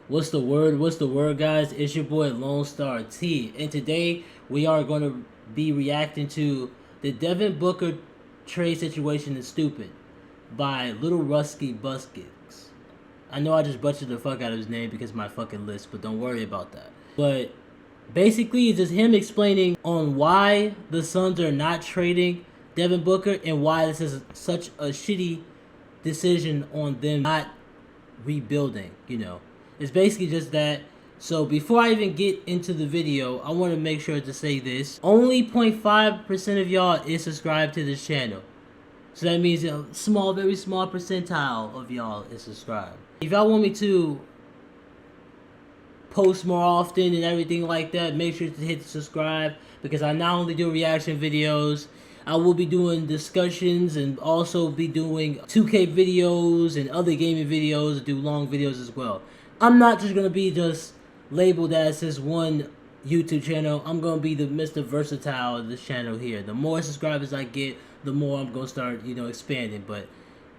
What's the word? What's the word, guys? It's your boy Lone Star T, and today we are going to be reacting to the Devin Booker trade situation is stupid by Little Rusky Buskets. I know I just butchered the fuck out of his name because of my fucking list, but don't worry about that. But basically, it's just him explaining on why the Suns are not trading Devin Booker and why this is such a shitty decision on them not rebuilding. It's basically just that. So before I even get into the video, I want to make sure to say this: only 0.5% of y'all is subscribed to this channel. So that means a small, very small percentile of y'all is subscribed. If y'all want me to post more often and everything like that, make sure to hit subscribe, because I not only do reaction videos, I will be doing discussions and also be doing 2K videos and other gaming videos, do long videos as well. I'm not just going to be just labeled as this one YouTube channel. I'm going to be the Mr. Versatile of this channel here. The more subscribers I get, the more I'm going to start, expanding. But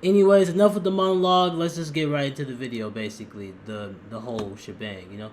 anyways, enough with the monologue. Let's just get right into the video, basically. The whole shebang.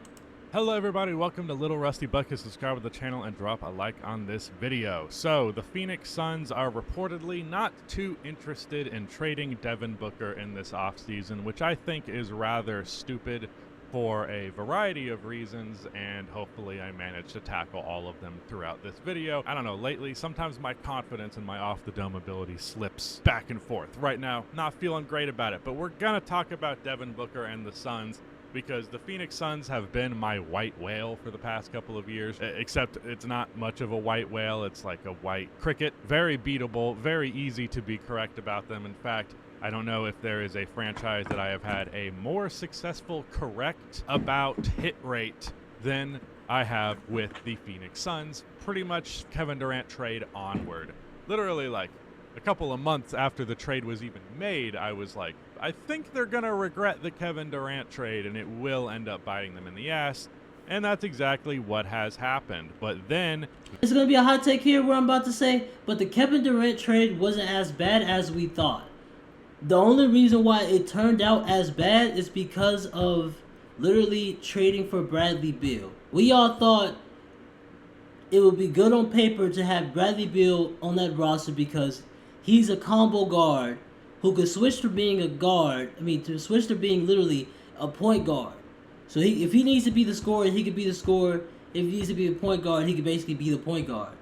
Hello everybody, welcome to Little Rusty Bucket. Subscribe to the channel and drop a like on this video. So, the Phoenix Suns are reportedly not too interested in trading Devin Booker in this offseason, which I think is rather stupid for a variety of reasons, and hopefully I manage to tackle all of them throughout this video. I don't know, lately, sometimes my confidence in my off-the-dome ability slips back and forth. Right now, not feeling great about it, but we're gonna talk about Devin Booker and the Suns, because the Phoenix Suns have been my white whale for the past couple of years, except it's not much of a white whale. It's like a white cricket. Very beatable, very easy to be correct about them. In fact, I don't know if there is a franchise that I have had a more successful correct about hit rate than I have with the Phoenix Suns. Pretty much Kevin Durant trade onward. Literally, like, a couple of months after the trade was even made, I was like, I think they're going to regret the Kevin Durant trade, and it will end up biting them in the ass. And that's exactly what has happened. But then, it's going to be a hot take here where I'm about to say, but the Kevin Durant trade wasn't as bad as we thought. The only reason why it turned out as bad is because of literally trading for Bradley Beal. We all thought it would be good on paper to have Bradley Beal on that roster because he's a combo guard who could switch to being a guard. To switch to being literally a point guard. So if he needs to be the scorer, he could be the scorer. If he needs to be a point guard, he could basically be the point guard.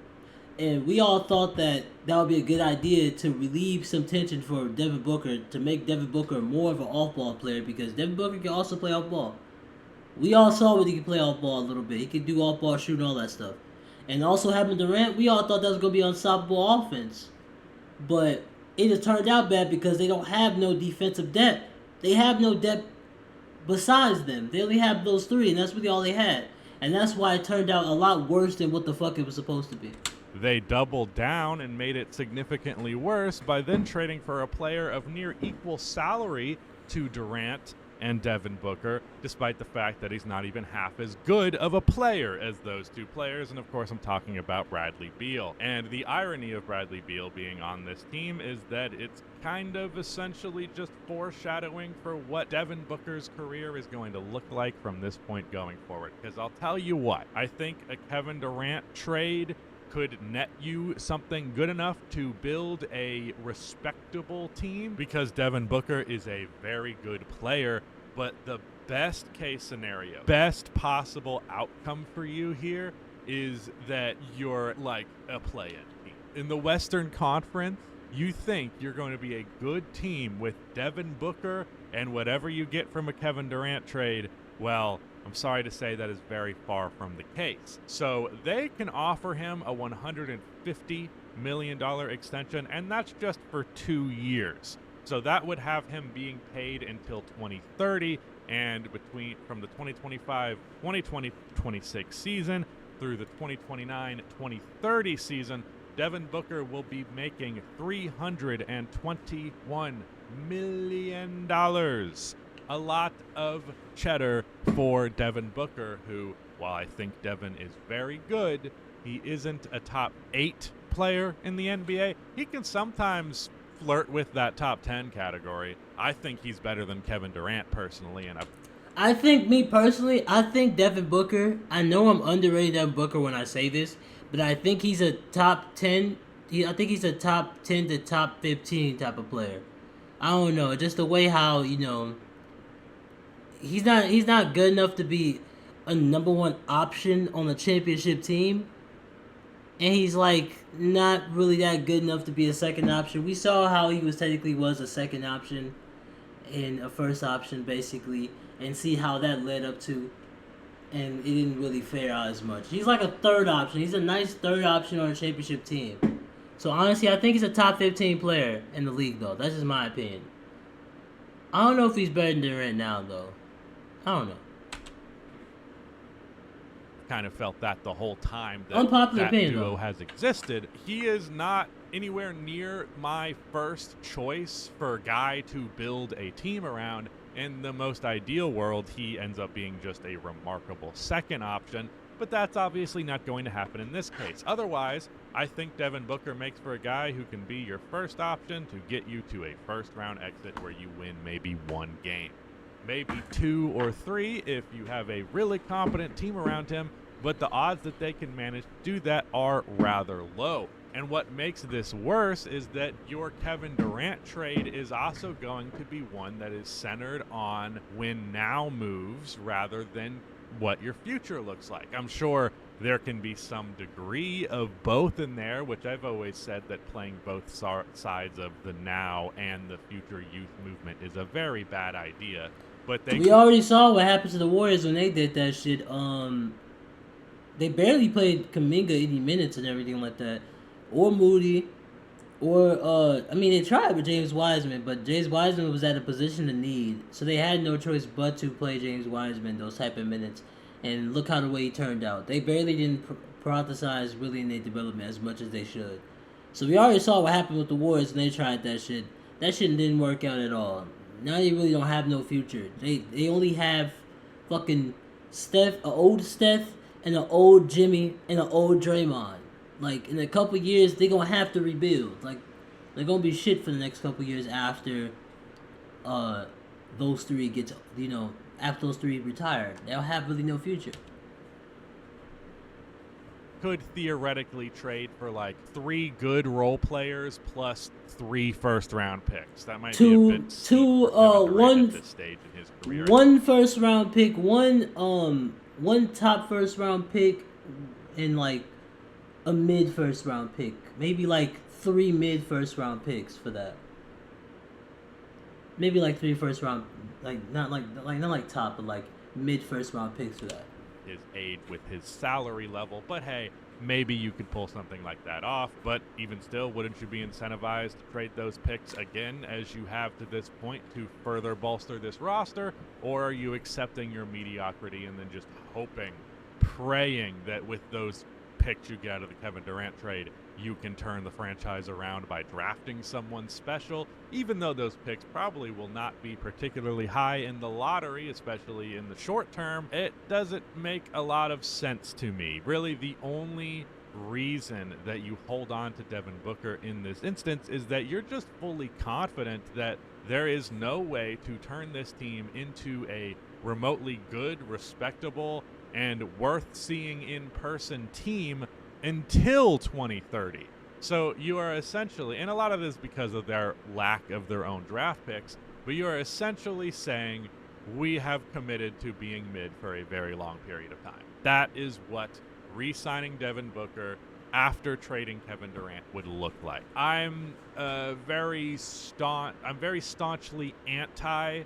And we all thought that would be a good idea to relieve some tension for Devin Booker, to make Devin Booker more of an off-ball player, because Devin Booker can also play off-ball. We all saw what he could play off-ball a little bit. He could do off-ball shooting, all that stuff. And also having Durant, we all thought that was going to be unstoppable offense. But it has turned out bad because they don't have no defensive depth. They have no depth besides them. They only have those three, and that's really all they had. And that's why it turned out a lot worse than what the fuck it was supposed to be. they doubled down and made it significantly worse by then trading for a player of near equal salary to Durant and Devin Booker, despite the fact that he's not even half as good of a player as those two players. And of course, I'm talking about Bradley Beal. And the irony of Bradley Beal being on this team is that it's kind of essentially just foreshadowing for what Devin Booker's career is going to look like from this point going forward. Because I'll tell you what, I think a Kevin Durant trade could net you something good enough to build a respectable team, because Devin Booker is a very good player. But the best case scenario, best possible outcome for you here is that you're like a play-in team. In the Western Conference, you think you're going to be a good team with Devin Booker and whatever you get from a Kevin Durant trade. Well, I'm sorry to say that is very far from the case. So they can offer him a $150 million extension, and that's just for 2 years. So that would have him being paid until 2030, and from the 2025-2026 season through the 2029-2030 season, Devin Booker will be making $321 million. A lot of cheddar for Devin Booker, who, while I think Devin is very good, he isn't a top 8 player in the NBA. He can sometimes flirt with that top 10 category. I think he's better than Kevin Durant personally, and I think me personally, I think Devin Booker. I know I'm underrating Devin Booker when I say this, but I think he's a top 10. I think he's a top 10 to top 15 type of player. I don't know, just the way how he's not good enough to be a number one option on a championship team, and he's like not really that good enough to be a second option. We saw how he was a second option and a first option basically, and see how that led up to, and it didn't really fare out as much. He's like a third option. He's a nice third option on a championship team. So honestly, I think he's a top 15 player in the league though. That's just my opinion. I don't know if he's better than Durant now though. I don't know. Kind of felt that the whole time that Unpopular that opinion, duo though. has existed. He is not anywhere near my first choice for a guy to build a team around. In the most ideal world, he ends up being just a remarkable second option, but that's obviously not going to happen in this case. Otherwise, I think Devin Booker makes for a guy who can be your first option to get you to a first-round exit where you win maybe one game. Maybe 2 or 3 if you have a really competent team around him, but the odds that they can manage to do that are rather low. And what makes this worse is that your Kevin Durant trade is also going to be one that is centered on win-now moves rather than what your future looks like. I'm sure there can be some degree of both in there, which I've always said that playing both sides of the now and the future youth movement is a very bad idea. But We already saw what happened to the Warriors when they did that shit. They barely played Kuminga any minutes and everything like that, or Moody, or I mean they tried with James Wiseman, but James Wiseman was at a position of need, so they had no choice but to play James Wiseman those type of minutes. And look how the way he turned out. They barely didn't prioritize really in their development as much as they should. So we already saw what happened with the Warriors when they tried that shit. That shit didn't work out at all. Now they really don't have no future. They only have fucking an old Steph, and an old Jimmy, and an old Draymond. Like in a couple years, they gonna have to rebuild. Like they're gonna be shit for the next couple years after, those three after those three retire. They'll have really no future. could theoretically trade for like 3 good role players plus 3 first-round picks. That might be a bit steep for Kevin Durant at this stage in his career. One first round pick, one top first round pick, and like a mid first round pick. Maybe like 3 mid first round picks for that. Maybe like 3 first round, not like top, but like mid first round picks for that. His age with his salary level, but hey, maybe you could pull something like that off. But even still, wouldn't you be incentivized to trade those picks again as you have to this point to further bolster this roster? Or are you accepting your mediocrity and then just hoping, praying that with those picks you get out of the Kevin Durant trade, you can turn the franchise around by drafting someone special, even though those picks probably will not be particularly high in the lottery, especially in the short term? It doesn't make a lot of sense to me. Really, the only reason that you hold on to Devin Booker in this instance is that you're just fully confident that there is no way to turn this team into a remotely good, respectable, and worth seeing in person team until 2030. So you are essentially, and a lot of this because of their lack of their own draft picks, but you are essentially saying we have committed to being mid for a very long period of time. That is what re-signing Devin Booker after trading Kevin Durant would look like. I'm very staunchly anti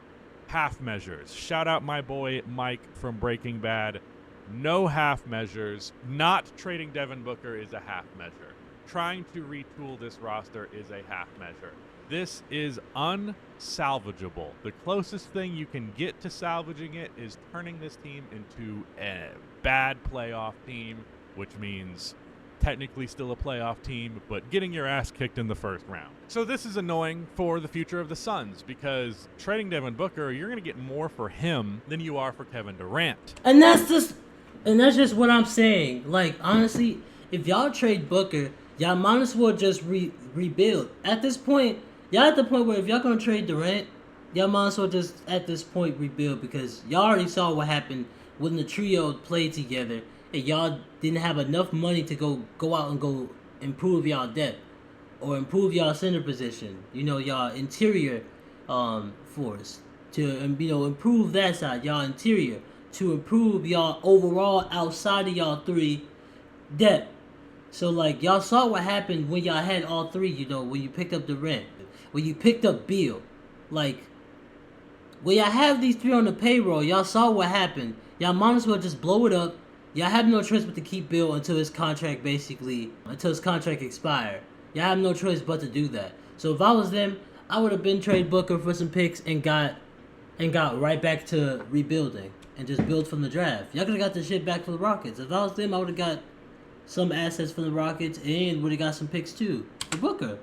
half measures. Shout out my boy Mike from Breaking Bad. No half measures. Not trading Devin Booker is a half measure. Trying to retool this roster is a half measure. This is unsalvageable. The closest thing you can get to salvaging it is turning this team into a bad playoff team, which means technically still a playoff team, but getting your ass kicked in the first round. So this is annoying for the future of the Suns, because trading Devin Booker, you're going to get more for him than you are for Kevin Durant. And that's just what I'm saying. Like, honestly, if y'all trade Booker, y'all might as well just rebuild. At this point, y'all at the point where if y'all gonna trade Durant, y'all might as well just at this point rebuild because y'all already saw what happened when the trio played together and y'all didn't have enough money to go out and go improve y'all depth or improve y'all center position. You know, y'all interior force to improve that side, y'all interior to improve y'all overall outside of y'all three depth. So like y'all saw what happened when y'all had all three. You know, when you picked up Durant, when you picked up Beal, like when y'all have these three on the payroll, y'all saw what happened. Y'all might as well just blow it up. Y'all have no choice but to keep Bill until his contract expire. Y'all have no choice but to do that. So if I was them, I would have been trade Booker for some picks and got right back to rebuilding and just build from the draft. Y'all could have got the shit back for the Rockets. If I was them, I would have got some assets from the Rockets and would have got some picks too for Booker.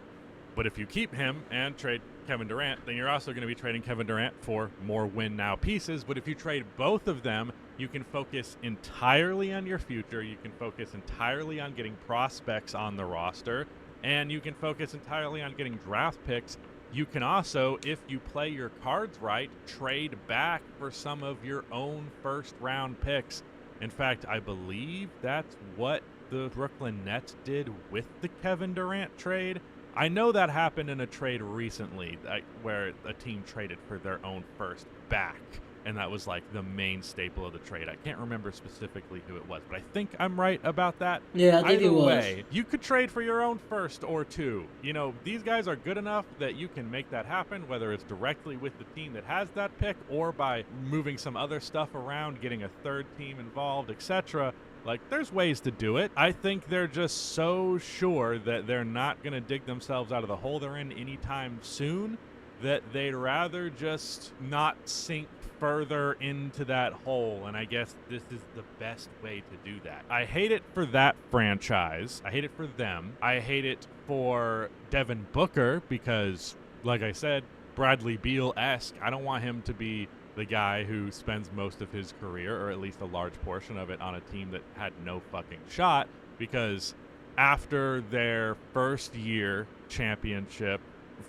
But if you keep him and trade Kevin Durant, then you're also going to be trading Kevin Durant for more win-now pieces. But if you trade both of them, you can focus entirely on your future. You can focus entirely on getting prospects on the roster. And you can focus entirely on getting draft picks. You can also, if you play your cards right, trade back for some of your own first-round picks. In fact, I believe that's what the Brooklyn Nets did with the Kevin Durant trade. I know that happened in a trade recently where a team traded for their own first back, and that was like the main staple of the trade. I can't remember specifically who it was, but I think I'm right about that. Yeah, I think Either it was. way, you could trade for your own first or two. You know, these guys are good enough that you can make that happen, whether it's directly with the team that has that pick or by moving some other stuff around, getting a third team involved, etc. Like, there's ways to do it. I think they're just so sure that they're not going to dig themselves out of the hole they're in anytime soon that they'd rather just not sink further into that hole. And I guess this is the best way to do that. I hate it for that franchise. I hate it for them. I hate it for Devin Booker because, like I said, Bradley Beal-esque. I don't want him to be the guy who spends most of his career, or at least a large portion of it, on a team that had no fucking shot, because after their first year championship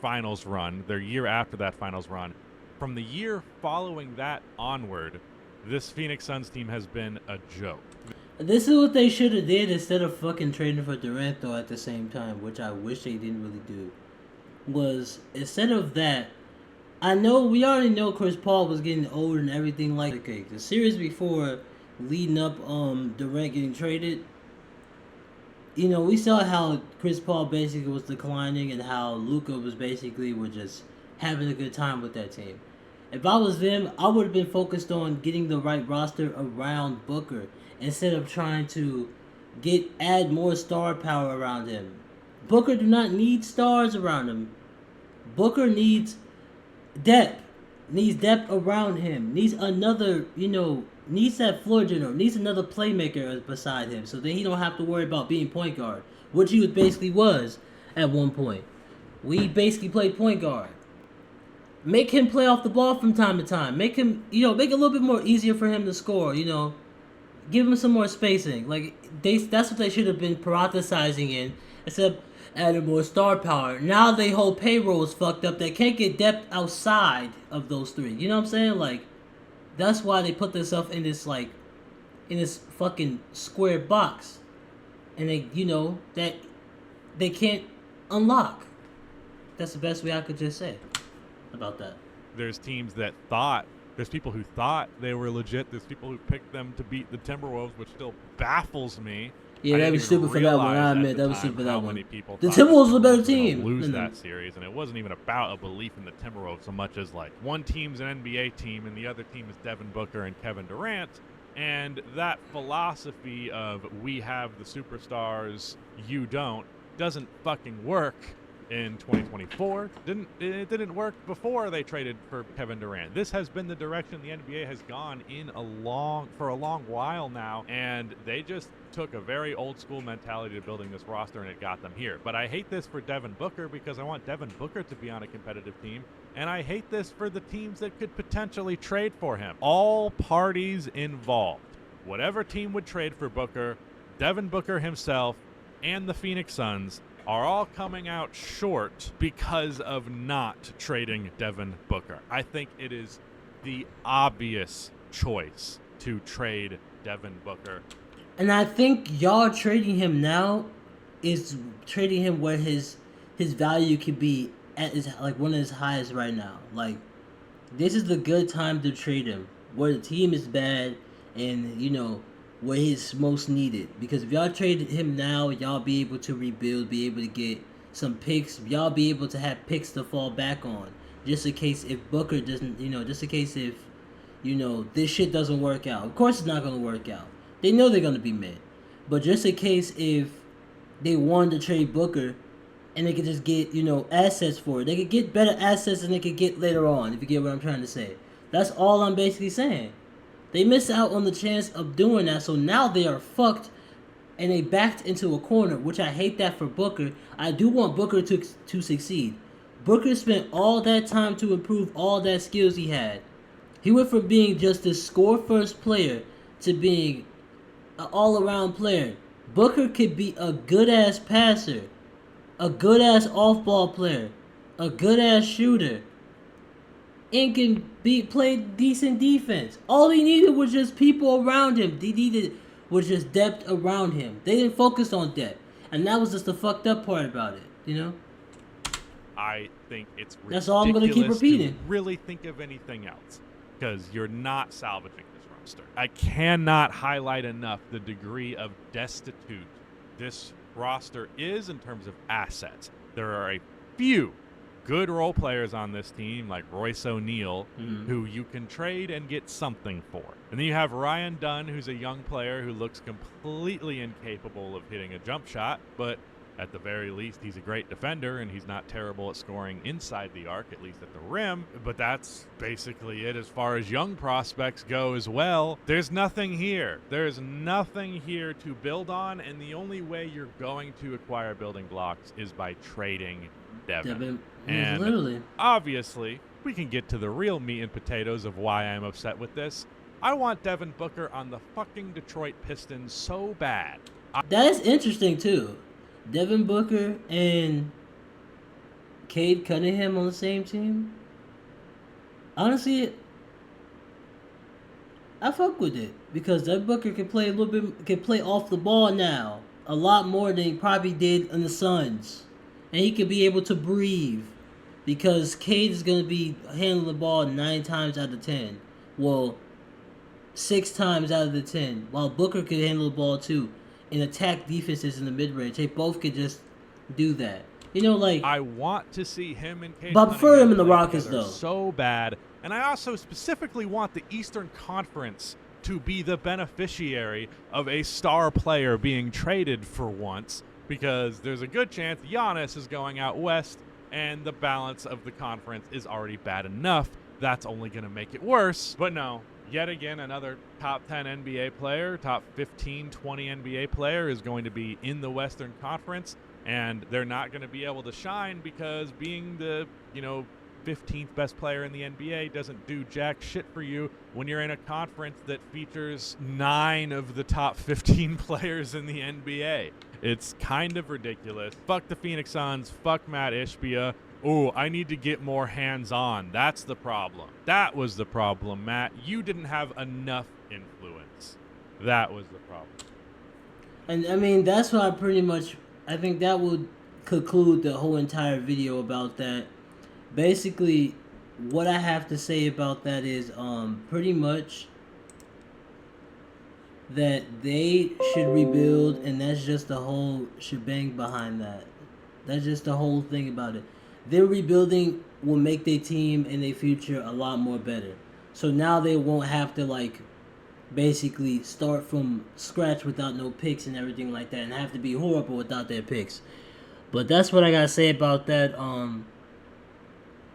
finals run, their year after that finals run, from the year following that onward, this Phoenix Suns team has been a joke. This is what they should have did instead of fucking trading for Durant though at the same time, which I wish they didn't really do. Was instead of that, we already know Chris Paul was getting old and everything like okay, the series before leading up Durant getting traded, you know, we saw how Chris Paul basically was declining and how Luka was just having a good time with that team. If I was them, I would have been focused on getting the right roster around Booker instead of trying to add more star power around him. Booker do not need stars around him. Booker needs depth. Needs depth around him. Needs another, needs that floor general. Needs another playmaker beside him so that he don't have to worry about being point guard, which he basically was at one point. We basically played point guard. Make him play off the ball from time to time. Make him, make it a little bit more easier for him to score, Give him some more spacing. That's what they should have been prioritizing in, instead of adding more star power. Now their whole payroll is fucked up. They can't get depth outside of those three. You know what I'm saying? That's why they put themselves in this fucking square box. And that they can't unlock. That's the best way I could just say about that. There's people who thought they were legit. There's people who picked them to beat the Timberwolves, which still baffles me. Yeah, that was stupid for that one. I admit that was stupid for that one. The Timberwolves were a better team. Lose that series, and it wasn't even about a belief in the Timberwolves so much as one team's an NBA team and the other team is Devin Booker and Kevin Durant, and that philosophy of we have the superstars, you don't, doesn't fucking work in 2024. It didn't work before they traded for Kevin Durant. This has been the direction the NBA has gone in for a long while now, and they just took a very old school mentality to building this roster, and it got them here. But I hate this for Devin Booker because I want Devin Booker to be on a competitive team, and I hate this for the teams that could potentially trade for him. All parties involved, whatever team would trade for Booker, Devin Booker himself, and the Phoenix Suns, are all coming out short because of not trading Devin Booker. I think it is the obvious choice to trade Devin Booker. And I think y'all trading him now is trading him where his value could be at is like one of his highest right now. Like this is the good time to trade him where the team is bad and where he's most needed. Because if y'all trade him now, y'all be able to rebuild, be able to get some picks. Y'all be able to have picks to fall back on, just in case if Booker doesn't, just in case if this shit doesn't work out. Of course, it's not gonna work out. They know they're gonna be mid, but just in case if they wanted to trade Booker, and they could just get assets for it. They could get better assets than they could get later on. If you get what I'm trying to say, that's all I'm basically saying. They missed out on the chance of doing that, so now they are fucked, and they backed into a corner, which I hate that for Booker. I do want Booker to succeed. Booker spent all that time to improve all that skills he had. He went from being just a score-first player to being an all-around player. Booker could be a good-ass passer, a good-ass off-ball player, a good-ass shooter, and can play decent defense. All he needed was just people around him. Was just depth around him. They didn't focus on depth. And that was just the fucked up part about it, I think it's ridiculous. That's all I'm going to keep repeating. To really think of anything else, because you're not salvaging this roster. I cannot highlight enough the degree of destitute this roster is in terms of assets. There are a few good role players on this team, like Royce O'Neal, who you can trade and get something for. And then you have Ryan Dunn, who's a young player who looks completely incapable of hitting a jump shot, but at the very least, he's a great defender, and he's not terrible at scoring inside the arc, at least at the rim. But that's basically it as far as young prospects go as well. There's nothing here. There's nothing here to build on, and the only way you're going to acquire building blocks is by trading Devin. And literally. Obviously, we can get to the real meat and potatoes of why I'm upset with this. I want Devin Booker on the fucking Detroit Pistons so bad. That is interesting, too. Devin Booker and Cade Cunningham on the same team. Honestly, I fuck with it because Devin Booker can play off the ball now a lot more than he probably did in the Suns, and he could be able to breathe because Cade is gonna be handling the ball 9 times out of 10. Well, 6 times out of the 10, while Booker could handle the ball too. And attack defenses in the mid-range. They both could just do that. I want to see him and Cade. But I prefer him in the Rockets, though. So bad. And I also specifically want the Eastern Conference to be the beneficiary of a star player being traded for once, because there's a good chance Giannis is going out west, and the balance of the conference is already bad enough. That's only going to make it worse. But no. Yet again, another top 10 NBA player, top 15, 20 NBA player is going to be in the Western Conference, and they're not going to be able to shine because being the, 15th best player in the NBA doesn't do jack shit for you when you're in a conference that features 9 of the top 15 players in the NBA. It's kind of ridiculous. Fuck the Phoenix Suns. Fuck Matt Ishbia. Oh, I need to get more hands-on. That's the problem. That was the problem, Matt. You didn't have enough influence. That was the problem. And, that's why I think that would conclude the whole entire video about that. Basically, what I have to say about that is pretty much that they should rebuild, and that's just the whole shebang behind that. That's just the whole thing about it. Their rebuilding will make their team and their future a lot more better. So now they won't have to basically start from scratch without no picks and everything like that, and have to be horrible without their picks. But that's what I gotta say about that.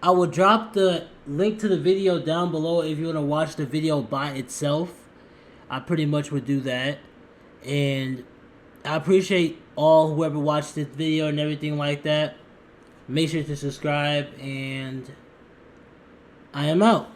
I will drop the link to the video down below if you want to watch the video by itself. I pretty much would do that. And I appreciate whoever watched this video and everything like that. Make sure to subscribe, and I am out.